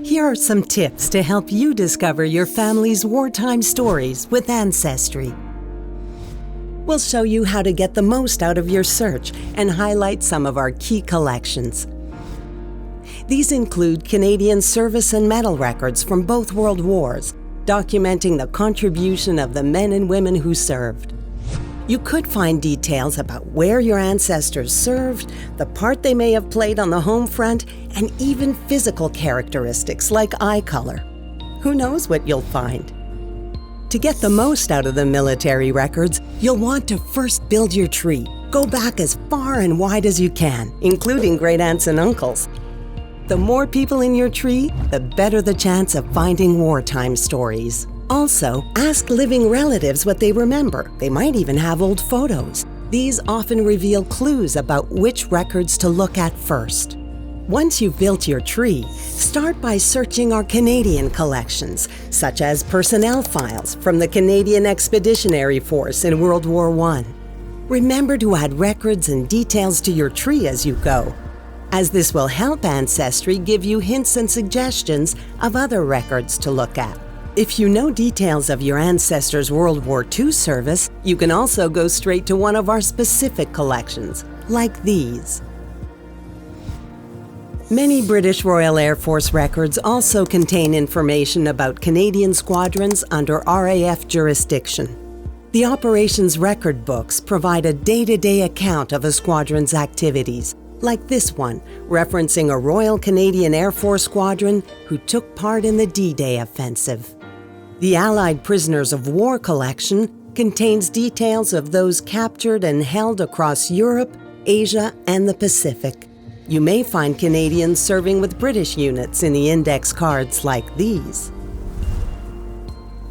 Here are some tips to help you discover your family's wartime stories with Ancestry. We'll show you how to get the most out of your search and highlight some of our key collections. These include Canadian service and medal records from both World Wars, documenting the contribution of the men and women who served. You could find details about where your ancestors served, the part they may have played on the home front, and even physical characteristics like eye color. Who knows what you'll find? To get the most out of the military records, you'll want to first build your tree. Go back as far and wide as you can, including great aunts and uncles. The more people in your tree, the better the chance of finding wartime stories. Also, ask living relatives what they remember. They might even have old photos. These often reveal clues about which records to look at first. Once you've built your tree, start by searching our Canadian collections, such as personnel files from the Canadian Expeditionary Force in World War I. Remember to add records and details to your tree as you go, as this will help Ancestry give you hints and suggestions of other records to look at. If you know details of your ancestors' World War II service, you can also go straight to one of our specific collections, like these. Many British Royal Air Force records also contain information about Canadian squadrons under RAF jurisdiction. The operations record books provide a day-to-day account of a squadron's activities, like this one, referencing a Royal Canadian Air Force squadron who took part in the D-Day offensive. The Allied Prisoners of War collection contains details of those captured and held across Europe, Asia, and the Pacific. You may find Canadians serving with British units in the index cards like these.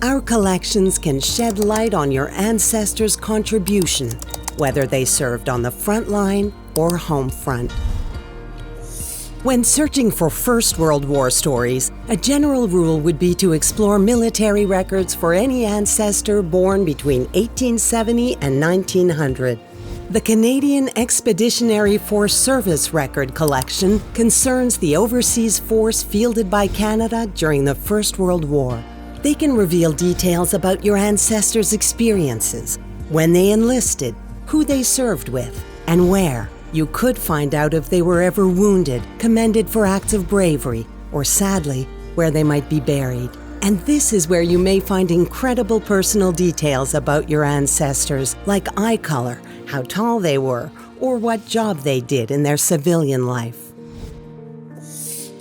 Our collections can shed light on your ancestors' contribution, whether they served on the front line or home front. When searching for First World War stories, a general rule would be to explore military records for any ancestor born between 1870 and 1900. The Canadian Expeditionary Force Service Record Collection concerns the overseas force fielded by Canada during the First World War. They can reveal details about your ancestors' experiences, when they enlisted, who they served with, and where. You could find out if they were ever wounded, commended for acts of bravery, or sadly, where they might be buried. And this is where you may find incredible personal details about your ancestors, like eye color, how tall they were, or what job they did in their civilian life.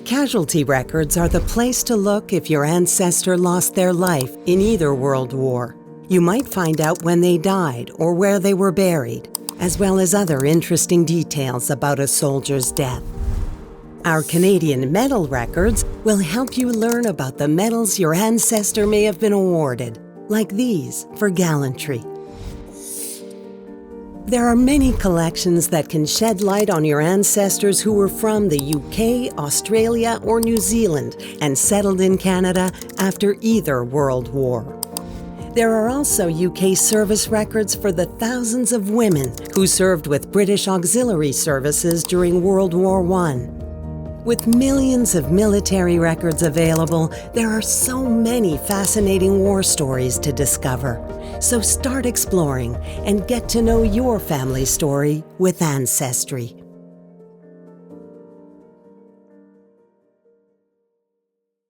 Casualty records are the place to look if your ancestor lost their life in either World War. You might find out when they died or where they were buried, as well as other interesting details about a soldier's death. Our Canadian medal records will help you learn about the medals your ancestor may have been awarded, like these for gallantry. There are many collections that can shed light on your ancestors who were from the UK, Australia, or New Zealand and settled in Canada after either World War. There are also UK service records for the thousands of women who served with British auxiliary services during World War I. With millions of military records available, there are so many fascinating war stories to discover. So start exploring and get to know your family story with Ancestry.